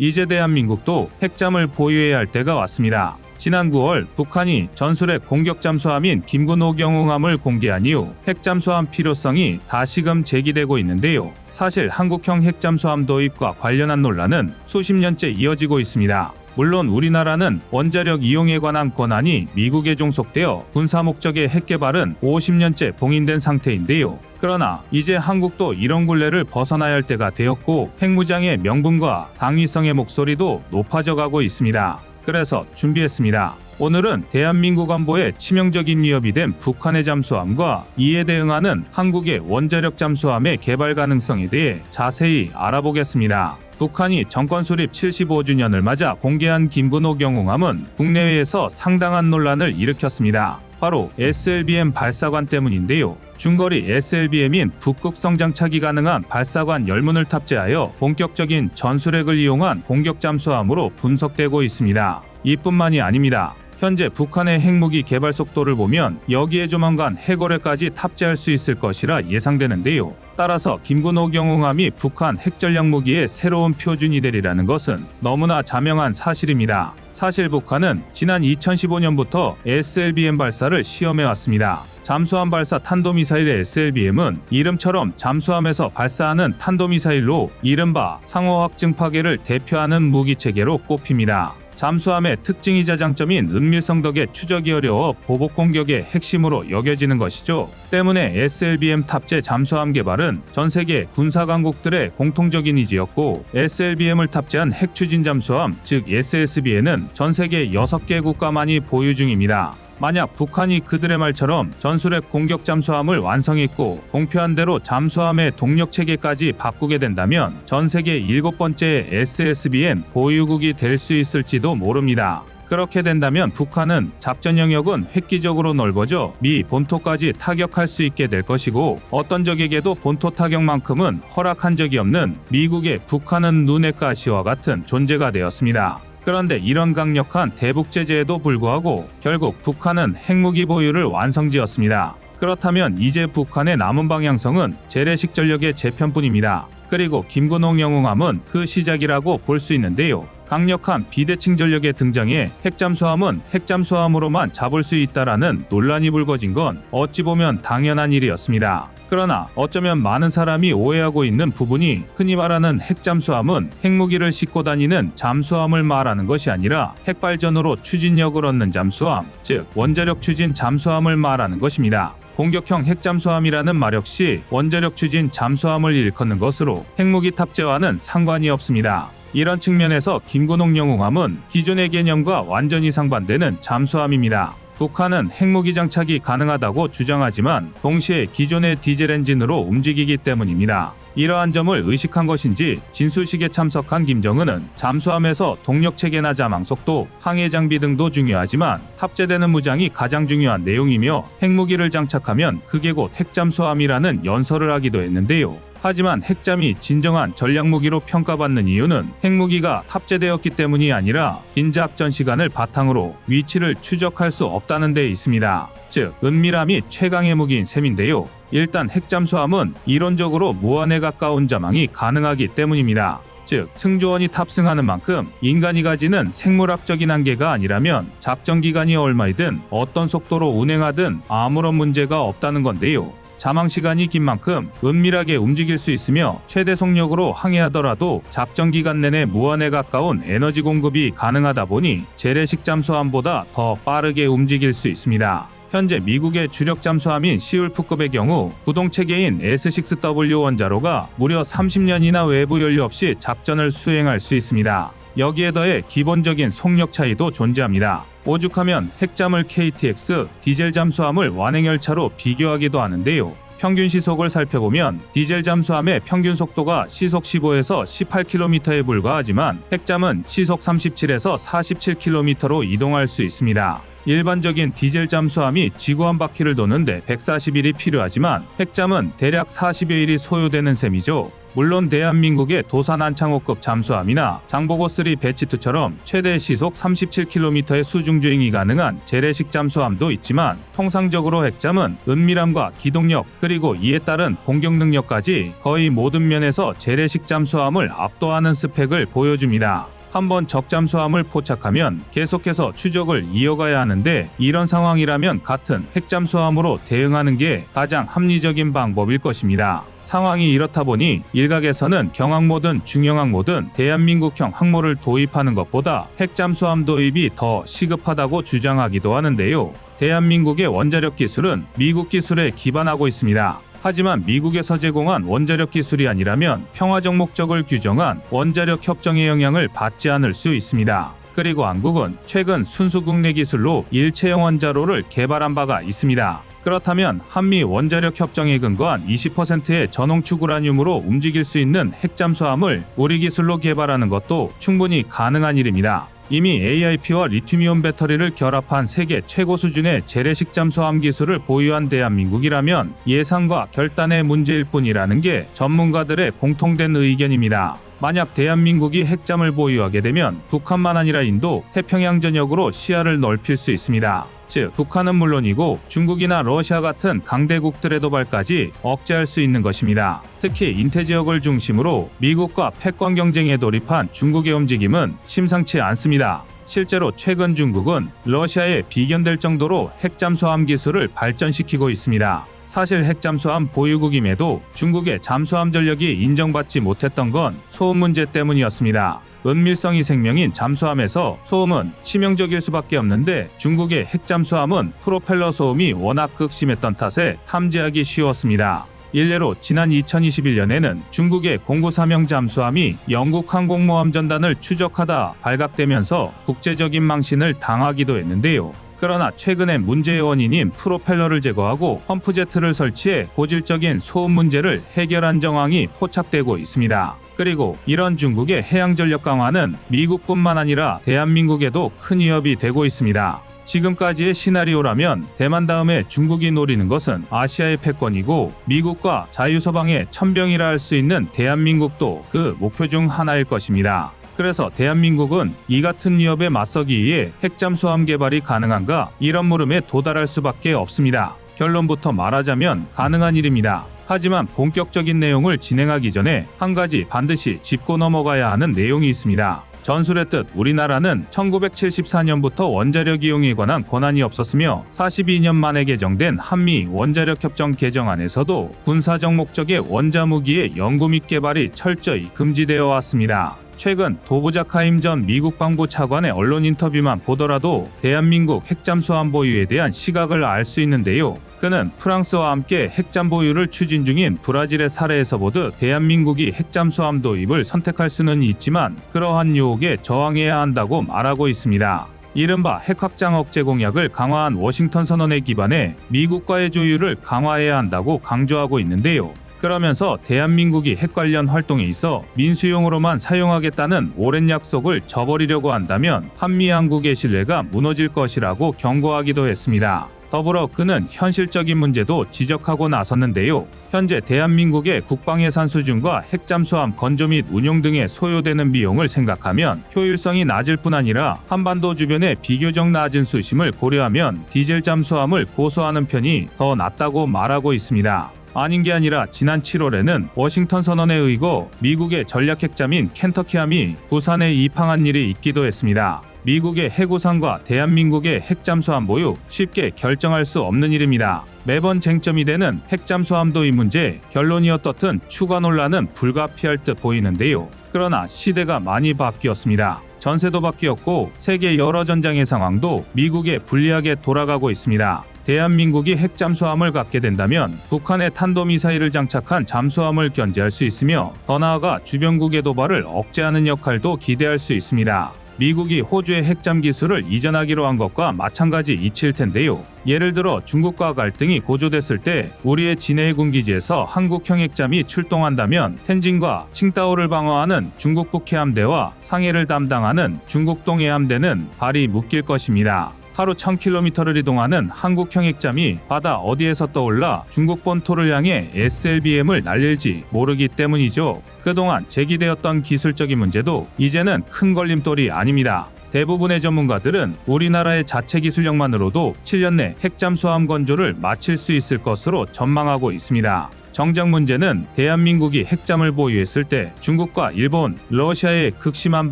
이제 대한민국도 핵잠을 보유해야 할 때가 왔습니다. 지난 9월 북한이 전술핵 공격 잠수함인 김근호 경웅함을 공개한 이후 핵잠수함 필요성이 다시금 제기되고 있는데요. 사실 한국형 핵잠수함 도입과 관련한 논란은 수십 년째 이어지고 있습니다. 물론 우리나라는 원자력 이용에 관한 권한이 미국에 종속되어 군사 목적의 핵 개발은 50년째 봉인된 상태인데요. 그러나 이제 한국도 이런 굴레를 벗어나야 할 때가 되었고 핵무장의 명분과 당위성의 목소리도 높아져 가고 있습니다. 그래서 준비했습니다. 오늘은 대한민국 안보에 치명적인 위협이 된 북한의 잠수함과 이에 대응하는 한국의 원자력 잠수함의 개발 가능성에 대해 자세히 알아보겠습니다. 북한이 정권 수립 75주년을 맞아 공개한 김근호 경웅함은 국내외에서 상당한 논란을 일으켰습니다. 바로 SLBM 발사관 때문인데요. 중거리 SLBM인 북극 성장차기 가능한 발사관 열문을 탑재하여 본격적인 전술핵을 이용한 공격 잠수함으로 분석되고 있습니다. 이뿐만이 아닙니다. 현재 북한의 핵무기 개발 속도를 보면 여기에 조만간 핵어뢰까지 탑재할 수 있을 것이라 예상되는데요. 따라서 김근호 경웅함이 북한 핵전략 무기의 새로운 표준이 되리라는 것은 너무나 자명한 사실입니다. 사실 북한은 지난 2015년부터 SLBM 발사를 시험해왔습니다. 잠수함 발사 탄도미사일의 SLBM은 이름처럼 잠수함에서 발사하는 탄도미사일로 이른바 상호 확증 파괴를 대표하는 무기체계로 꼽힙니다. 잠수함의 특징이자 장점인 은밀성 덕에 추적이 어려워 보복 공격의 핵심으로 여겨지는 것이죠. 때문에 SLBM 탑재 잠수함 개발은 전 세계 군사 강국들의 공통적인 의지였고 SLBM을 탑재한 핵 추진 잠수함 즉 SSB에는 전 세계 6개 국가만이 보유 중입니다. 만약 북한이 그들의 말처럼 전술핵 공격 잠수함을 완성했고 공표한 대로 잠수함의 동력 체계까지 바꾸게 된다면 전 세계 7번째 SSBN 보유국이 될 수 있을지도 모릅니다. 그렇게 된다면 북한은 작전 영역은 획기적으로 넓어져 미 본토까지 타격할 수 있게 될 것이고 어떤 적에게도 본토 타격만큼은 허락한 적이 없는 미국의 북한은 눈의 가시와 같은 존재가 되었습니다. 그런데 이런 강력한 대북 제재에도 불구하고 결국 북한은 핵무기 보유를 완성지었습니다. 그렇다면 이제 북한의 남은 방향성은 재래식 전력의 재편뿐입니다. 그리고 김근호 경웅함은 그 시작이라고 볼 수 있는데요. 강력한 비대칭 전력의 등장에 핵잠수함은 핵잠수함으로만 잡을 수 있다라는 논란이 불거진 건 어찌 보면 당연한 일이었습니다. 그러나 어쩌면 많은 사람이 오해하고 있는 부분이 흔히 말하는 핵잠수함은 핵무기를 싣고 다니는 잠수함을 말하는 것이 아니라 핵발전으로 추진력을 얻는 잠수함, 즉 원자력 추진 잠수함을 말하는 것입니다. 공격형 핵잠수함이라는 말 역시 원자력 추진 잠수함을 일컫는 것으로 핵무기 탑재와는 상관이 없습니다. 이런 측면에서 김근호 경웅함은 기존의 개념과 완전히 상반되는 잠수함입니다. 북한은 핵무기 장착이 가능하다고 주장하지만 동시에 기존의 디젤 엔진으로 움직이기 때문입니다. 이러한 점을 의식한 것인지 진수식에 참석한 김정은은 잠수함에서 동력체계나 자망속도, 항해 장비 등도 중요하지만 탑재되는 무장이 가장 중요한 내용이며 핵무기를 장착하면 그게 곧 핵잠수함이라는 연설을 하기도 했는데요. 하지만 핵잠이 진정한 전략무기로 평가받는 이유는 핵무기가 탑재되었기 때문이 아니라 긴 작전 시간을 바탕으로 위치를 추적할 수 없다는 데 있습니다. 즉 은밀함이 최강의 무기인 셈인데요. 일단 핵잠수함은 이론적으로 무한에 가까운 자망이 가능하기 때문입니다. 즉 승조원이 탑승하는 만큼 인간이 가지는 생물학적인 한계가 아니라면 작전 기간이 얼마이든 어떤 속도로 운행하든 아무런 문제가 없다는 건데요. 자망 시간이 긴 만큼 은밀하게 움직일 수 있으며 최대 속력으로 항해하더라도 작전 기간 내내 무한에 가까운 에너지 공급이 가능하다 보니 재래식 잠수함보다 더 빠르게 움직일 수 있습니다. 현재 미국의 주력 잠수함인 시울프급의 경우 구동체계인 S6W 원자로가 무려 30년이나 외부 연료 없이 작전을 수행할 수 있습니다. 여기에 더해 기본적인 속력 차이도 존재합니다. 오죽하면 핵잠을 KTX, 디젤 잠수함을 완행열차로 비교하기도 하는데요. 평균 시속을 살펴보면 디젤 잠수함의 평균 속도가 시속 15에서 18km에 불과하지만 핵잠은 시속 37에서 47km로 이동할 수 있습니다. 일반적인 디젤 잠수함이 지구 한 바퀴를 도는데 140일이 필요하지만 핵잠은 대략 40여일이 소요되는 셈이죠. 물론 대한민국의 도산 안창호급 잠수함이나 장보고3 배치2처럼 최대 시속 37km의 수중주행이 가능한 재래식 잠수함도 있지만 통상적으로 핵잠은 은밀함과 기동력 그리고 이에 따른 공격 능력까지 거의 모든 면에서 재래식 잠수함을 압도하는 스펙을 보여줍니다. 한번 적잠수함을 포착하면 계속해서 추적을 이어가야 하는데 이런 상황이라면 같은 핵잠수함으로 대응하는 게 가장 합리적인 방법일 것입니다. 상황이 이렇다 보니 일각에서는 경항모든 중형항모든 대한민국형 항모를 도입하는 것보다 핵잠수함 도입이 더 시급하다고 주장하기도 하는데요. 대한민국의 원자력 기술은 미국 기술에 기반하고 있습니다. 하지만 미국에서 제공한 원자력 기술이 아니라면 평화적 목적을 규정한 원자력 협정의 영향을 받지 않을 수 있습니다. 그리고 한국은 최근 순수 국내 기술로 일체형 원자로를 개발한 바가 있습니다. 그렇다면 한미 원자력 협정에 근거한 20%의 전홍축 우라늄으로 움직일 수 있는 핵잠수함을 우리 기술로 개발하는 것도 충분히 가능한 일입니다. 이미 AIP와 리튬이온 배터리를 결합한 세계 최고 수준의 재래식 잠수함 기술을 보유한 대한민국이라면 예산과 결단의 문제일 뿐이라는 게 전문가들의 공통된 의견입니다. 만약 대한민국이 핵잠을 보유하게 되면 북한만 아니라 인도, 태평양 전역으로 시야를 넓힐 수 있습니다. 즉 북한은 물론이고 중국이나 러시아 같은 강대국들의 도발까지 억제할 수 있는 것입니다. 특히 인태 지역을 중심으로 미국과 패권 경쟁에 돌입한 중국의 움직임은 심상치 않습니다. 실제로 최근 중국은 러시아에 비견될 정도로 핵잠수함 기술을 발전시키고 있습니다. 사실 핵잠수함 보유국임에도 중국의 잠수함 전력이 인정받지 못했던 건 소음 문제 때문이었습니다. 은밀성이 생명인 잠수함에서 소음은 치명적일 수밖에 없는데 중국의 핵잠수함은 프로펠러 소음이 워낙 극심했던 탓에 탐지하기 쉬웠습니다. 일례로 지난 2021년에는 중국의 공구 3형 잠수함이 영국 항공모함 전단을 추적하다 발각되면서 국제적인 망신을 당하기도 했는데요. 그러나 최근에 문제의 원인인 프로펠러를 제거하고 펌프제트를 설치해 고질적인 소음 문제를 해결한 정황이 포착되고 있습니다. 그리고 이런 중국의 해양전력 강화는 미국뿐만 아니라 대한민국에도 큰 위협이 되고 있습니다. 지금까지의 시나리오라면 대만 다음에 중국이 노리는 것은 아시아의 패권이고 미국과 자유서방의 천병이라 할 수 있는 대한민국도 그 목표 중 하나일 것입니다. 그래서 대한민국은 이 같은 위협에 맞서기 위해 핵잠수함 개발이 가능한가 이런 물음에 도달할 수밖에 없습니다. 결론부터 말하자면 가능한 일입니다. 하지만 본격적인 내용을 진행하기 전에 한 가지 반드시 짚고 넘어가야 하는 내용이 있습니다. 전술의 뜻 우리나라는 1974년부터 원자력 이용에 관한 권한이 없었으며 42년 만에 개정된 한미 원자력 협정 개정안에서도 군사적 목적의 원자무기의 연구 및 개발이 철저히 금지되어 왔습니다. 최근 도부자카임 전 미국 방부 차관의 언론 인터뷰만 보더라도 대한민국 핵잠수함 보유에 대한 시각을 알 수 있는데요. 그는 프랑스와 함께 핵잠 보유를 추진 중인 브라질의 사례에서 보듯 대한민국이 핵잠수함 도입을 선택할 수는 있지만 그러한 유혹에 저항해야 한다고 말하고 있습니다. 이른바 핵확장 억제 공약을 강화한 워싱턴 선언에 기반해 미국과의 조율을 강화해야 한다고 강조하고 있는데요. 그러면서 대한민국이 핵 관련 활동에 있어 민수용으로만 사용하겠다는 오랜 약속을 저버리려고 한다면 한미양국의 신뢰가 무너질 것이라고 경고하기도 했습니다. 더불어 그는 현실적인 문제도 지적하고 나섰는데요. 현재 대한민국의 국방예산 수준과 핵잠수함 건조 및 운용 등에 소요되는 비용을 생각하면 효율성이 낮을 뿐 아니라 한반도 주변의 비교적 낮은 수심을 고려하면 디젤 잠수함을 고수하는 편이 더 낫다고 말하고 있습니다. 아닌 게 아니라 지난 7월에는 워싱턴 선언에 의거 미국의 전략 핵잠인 켄터키함이 부산에 입항한 일이 있기도 했습니다. 미국의 해구상과 대한민국의 핵잠수함 보유 쉽게 결정할 수 없는 일입니다. 매번 쟁점이 되는 핵잠수함 도입 문제 결론이 어떻든 추가 논란은 불가피할 듯 보이는데요. 그러나 시대가 많이 바뀌었습니다. 전세도 바뀌었고 세계 여러 전장의 상황도 미국에 불리하게 돌아가고 있습니다. 대한민국이 핵잠수함을 갖게 된다면 북한의 탄도미사일을 장착한 잠수함을 견제할 수 있으며 더 나아가 주변국의 도발을 억제하는 역할도 기대할 수 있습니다. 미국이 호주의 핵잠 기술을 이전하기로 한 것과 마찬가지 이치일 텐데요. 예를 들어 중국과 갈등이 고조됐을 때 우리의 진해군 기지에서 한국형 핵잠이 출동한다면 텐진과 칭다오를 방어하는 중국 북해함대와 상해를 담당하는 중국동 해함대는 발이 묶일 것입니다. 하루 1000km를 이동하는 한국형 핵잠이 바다 어디에서 떠올라 중국 본토를 향해 SLBM을 날릴지 모르기 때문이죠. 그동안 제기되었던 기술적인 문제도 이제는 큰 걸림돌이 아닙니다. 대부분의 전문가들은 우리나라의 자체 기술력만으로도 7년 내 핵잠수함 건조를 마칠 수 있을 것으로 전망하고 있습니다. 정작 문제는 대한민국이 핵잠을 보유했을 때 중국과 일본, 러시아의 극심한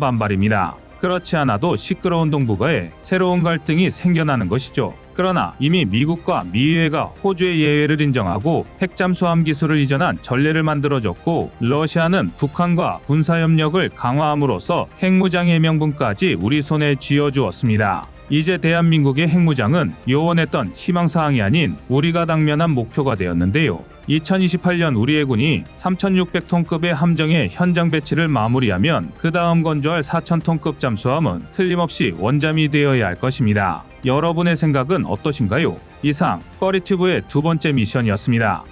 반발입니다. 그렇지 않아도 시끄러운 동북아에 새로운 갈등이 생겨나는 것이죠. 그러나 이미 미국과 미의회가 호주의 예외를 인정하고 핵잠수함 기술을 이전한 전례를 만들어줬고, 러시아는 북한과 군사협력을 강화함으로써 핵무장의 명분까지 우리 손에 쥐어주었습니다. 이제 대한민국의 핵무장은 요원했던 희망사항이 아닌 우리가 당면한 목표가 되었는데요. 2028년 우리 해군이 3600톤급의 함정의 현장 배치를 마무리하면 그 다음 건조할 4000톤급 잠수함은 틀림없이 원잠이 되어야 할 것입니다. 여러분의 생각은 어떠신가요? 이상 꺼리튜브의 두 번째 미션이었습니다.